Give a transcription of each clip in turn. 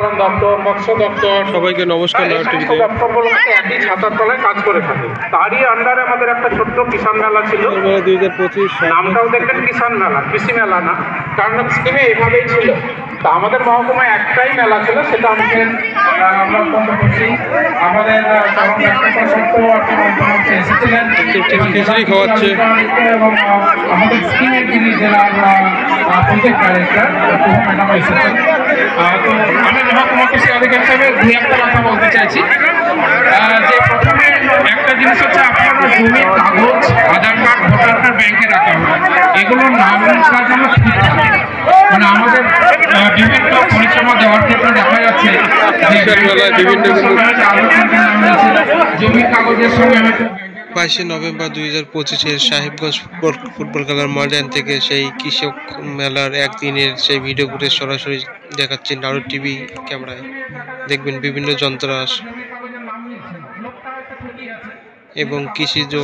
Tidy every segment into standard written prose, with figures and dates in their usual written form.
দপ্তর, মৎস্য দপ্তর, সবাইকে নমস্কার। দপ্তরগুলো একই ছাতার তলায় কাজ করে থাকে। তারই আন্ডারে আমাদের একটা ছোট্ট কিষাণ মেলা ছিল। 2025 নামটাও দেখবেন কিষাণ মেলা, কৃষি মেলা না, কারণ স্কিমে এভাবেই ছিল। তা আমাদের মহকুমায় একটাই মেলা ছিল, সেটা আমাদের আমাদের খিচুড়ি খাওয়াচ্ছে এবং আমাদের স্কিমের যিনি জেলার প্রজেক্ট ডাইরেক্টর ম্যাডাম এসেছেন। তো আমি মহকুমা কৃষি অধিকারী হিসেবে দুই একটা কথা বলতে চাইছি। যে প্রথমে একটা জিনিস হচ্ছে, আপনারা জমির কাগজ, আধার কার্ড, ভোটার কার্ড ব্যাংকে রাখা হয়, এগুলোর নাম অনুসার জন্য ঠিক থাকে। মানে আমাদের বিভিন্ন পরিষেবা দেওয়ার ক্ষেত্রে দেখা যাচ্ছে জমির কাগজের সঙ্গে 22 নভেম্বর 2025 সাহেবগঞ্জ ফুটবল খেলার ময়দান থেকে সেই কৃষক মেলার একদিনের সেই ভিডিও ফুটেজ সরাসরি দেখাচ্ছি নারু টিভি ক্যামেরায়। দেখবেন বিভিন্ন যন্ত্রাংশ এবং কৃষিজ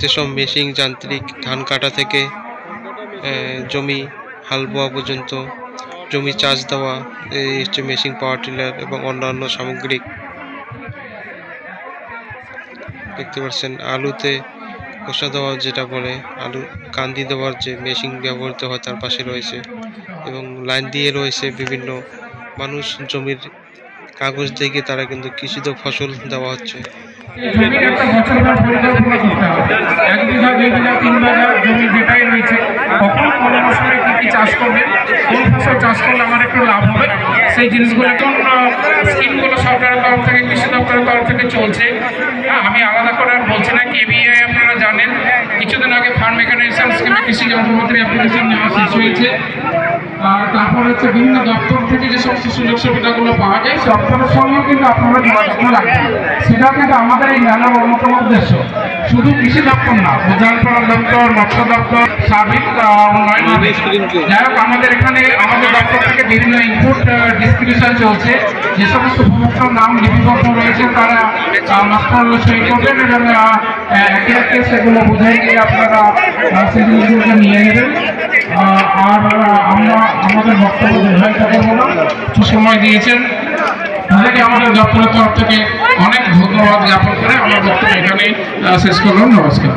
যেসব মেশিন, যান্ত্রিক, ধান কাটা থেকে জমি হাল বোয়া পর্যন্ত, জমি চাষ দেওয়া, এই হচ্ছে মেশিন, পাওয়ার টিলার এবং অন্যান্য সামগ্রিক দেখতে পাচ্ছেন। আলুতে খোসা দেওয়া যেটা বলে, আলু কান্দি দেওয়ার যে মেশিন ব্যবহৃত হয় তার পাশে রয়েছে, এবং লাইন দিয়ে রয়েছে বিভিন্ন মানুষ। জমির কাগজ দেখে তারা কিন্তু কৃষিজ ফসল দেওয়া হচ্ছে। জমির একটা বছরকার পরিকল্পনা করতে হবে। 1 বিঘা, 2 বিঘা, 3 বিঘা জমি যেটাই রয়েছে, কখন কোন মৌসুমে কি কি চাষ করবে, কোন ফসল চাষ করলে আমার একটু লাভ হবে, সেই জিনিসগুলো কোন স্কিমগুলো সরকারের তরফ থেকে, কৃষি দপ্তরের তরফ থেকে চলছে। আমি আলাদা করে আর বলছি না। কেবিআই আপনারা জানেন, কিছুদিন আগে ফার্ম মেকানাইজেশন স্কিমে কৃষি যন্ত্রপাতির অ্যাপ্লিকেশন নেওয়া শেষ হয়েছে। আর তারপর হচ্ছে বিভিন্ন দপ্তর থেকে যে সমস্ত সুযোগ সুবিধাগুলো পাওয়া যায়, দপ্তরের সঙ্গেও কিন্তু আপনারা যোগাযোগ রাখবেন। সেটা কিন্তু আমাদের এই মেলার অন্যতম উদ্দেশ্য। শুধু কৃষি দপ্তর না, উদ্যান পালন দপ্তর, মৎস্য দপ্তর, সার্বিক উন্নয়ন, যাই হোক আমাদের এখানে আমাদের দপ্তর থেকে বিভিন্ন ইনপুট ডিস্ট্রিবিউশন চলছে। যে সমস্ত উপভোক্তার নাম লিপিবদ্ধ রয়েছে তারা মাস্টার সই করবেন এবং একে একে সেগুলো বুঝাই দিয়ে আপনারা সেই জিনিসগুলোকে নিয়ে নেবেন। আর আমরা আমাদের বক্তব্য দীর্ঘায়িত করবো না, কিছু সময় দিয়েছেন তাদেরকে আমাদের দপ্তরের তরফ থেকে অনেক ধন্যবাদ জ্ঞাপন করে আমার বক্তব্য এখানে শেষ করলাম। নমস্কার।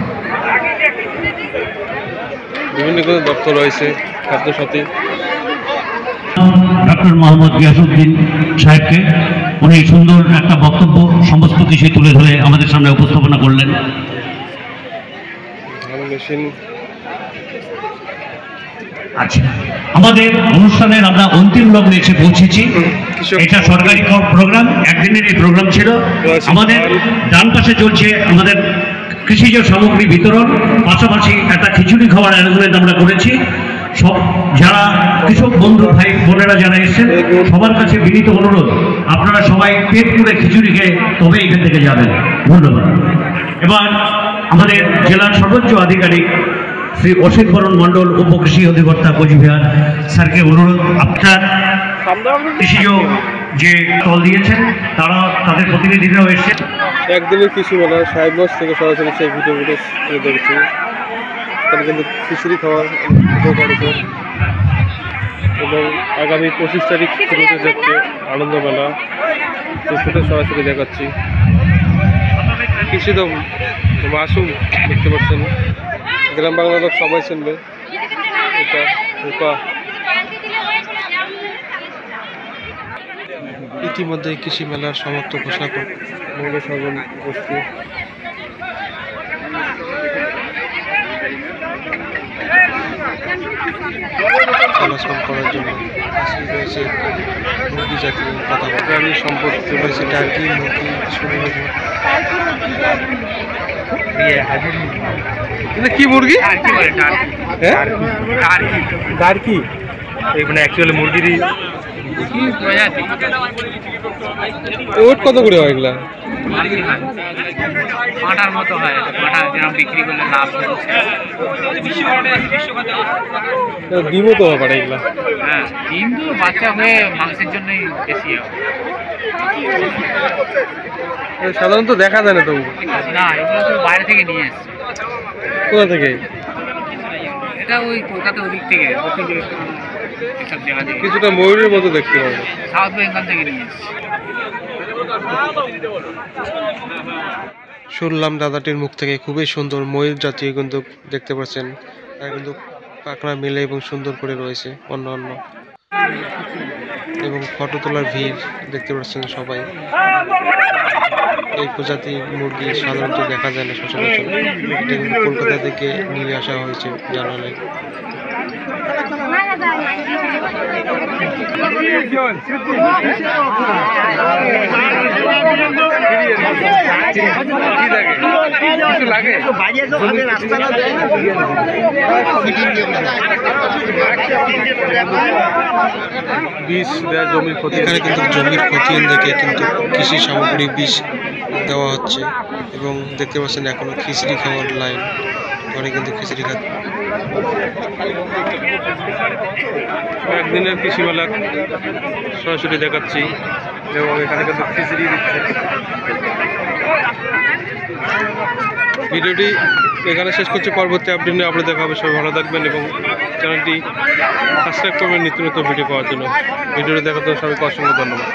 বিভিন্ন দপ্তর রয়েছে, খাদ্যসাথী ডক্টর মোহাম্মদ গিয়াসউদ্দিন সাহেবকে, উনি সুন্দর একটা বক্তব্য সমস্ত কিছু তুলে ধরে আমাদের সামনে উপস্থাপনা করলেন। আচ্ছা, আমাদের অনুষ্ঠানের আমরা অন্তিম লগ্নে এসে পৌঁছেছি। এটা সরকারি প্রোগ্রাম, একদিনের এই প্রোগ্রাম ছিল। আমাদের ডান পাশে চলছে আমাদের কৃষিজ সামগ্রী বিতরণ, পাশাপাশি একটা খিচুড়ি খাওয়ার অ্যারেঞ্জমেন্ট আমরা করেছি। সব যারা কৃষক বন্ধু ভাই বোনেরা যারা এসেছেন, সবার কাছে বিনীত অনুরোধ, আপনারা সবাই পেট পুরে খিচুড়ি খেয়ে তবে এখান থেকে যাবেন। ধন্যবাদ। এবার আমাদের জেলার সর্বোচ্চ আধিকারিক শ্রী অসিত বরণ মণ্ডল, উপকৃষি অধিকর্তা কোচবিহার স্যারকে অনুরোধ, আপনার কৃষিজ যে দল দিয়েছেন তারা, তাদের প্রতিনিধিরাও এসেছেন। একদিনের কৃষি মেলা সাহেবগঞ্জ থেকে সরাসরি সেই ভিডিওগুলো দেখছি। তারা কিন্তু খিচুড়ি খাওয়ার করেছে এবং আগামী 25 তারিখ শুরু হতে যাচ্ছে আনন্দ মেলা, সেই ফুটেজ সরাসরি দেখাচ্ছি। কৃষি তো মাসুম দেখতে পাচ্ছেন, গ্রাম বাংলার লোক সবাই চিনবে। এটা ইতিমধ্যে কৃষি মেলার সমাপ্ত ঘোষণা মূল্য সর্বন বস্তু চলাচল করার জন্য রয়েছে মুরগি জাতীয় কথা, প্রাণী সম্পদ রয়েছে, টার্কি, মুরগি, কি মুরগি, টার্কি, মানে অ্যাকচুয়ালি মুরগিরই ওট কত করে হয় এগুলা? পাঁঠার মতো হয়, পাঁঠা যেরকম বিক্রি করলে লাভ হচ্ছে। ডিমও তো পারে এগুলা? হ্যাঁ, ডিম তো বাচ্চা হয়ে মাংসের জন্যই বেশি হয়। সাধারণত দেখা যায় না তো। না, এগুলো তো বাইরে থেকে নিয়ে এসছে। কোথা থেকে? এটা ওই কলকাতা ওদিক থেকে। এসব জায়গা থেকে। কিছুটা ময়ূরের মতো দেখতে পাবো। সাউথ বেঙ্গল থেকে নিয়ে এসেছি। শুনলাম দাদাটির মুখ থেকে খুবই সুন্দর ময়ূর জাতীয় কিন্তু দেখতে পাচ্ছেন, তারা কিন্তু পাখনা মেলে এবং সুন্দর করে রয়েছে অন্য অন্য, এবং ফটো তোলার ভিড় দেখতে পাচ্ছেন সবাই। এই প্রজাতির মুরগি সাধারণত দেখা যায় না সচরাচর, এটা কিন্তু কলকাতা থেকে নিয়ে আসা হয়েছে জানালে। বীজ দেওয়া জমির ক্ষতি, এখানে কিন্তু জমির খতিয়ান দেখে কিন্তু কৃষি সামগ্রী বীজ দেওয়া হচ্ছে, এবং দেখতে পাচ্ছেন এখনো খিচড়ি খাওয়ার লাইন, পরে কিন্তু খিচড়ি খাচ্ছে। একদিনের কৃষি মেলা সরাসরি দেখাচ্ছি, এবং এখানে কিন্তু খিচড়ি দিচ্ছে। ভিডিওটি এখানে শেষ করছি, পরবর্তী আপডেট নিয়ে আপনাদের দেখা হবে। সবাই ভালো থাকবেন এবং চ্যানেলটি সাবস্ক্রাইব করবেন নিত্য নতুন ভিডিও পাওয়ার জন্য। ভিডিওটি দেখার জন্য সবাইকে অসংখ্য ধন্যবাদ।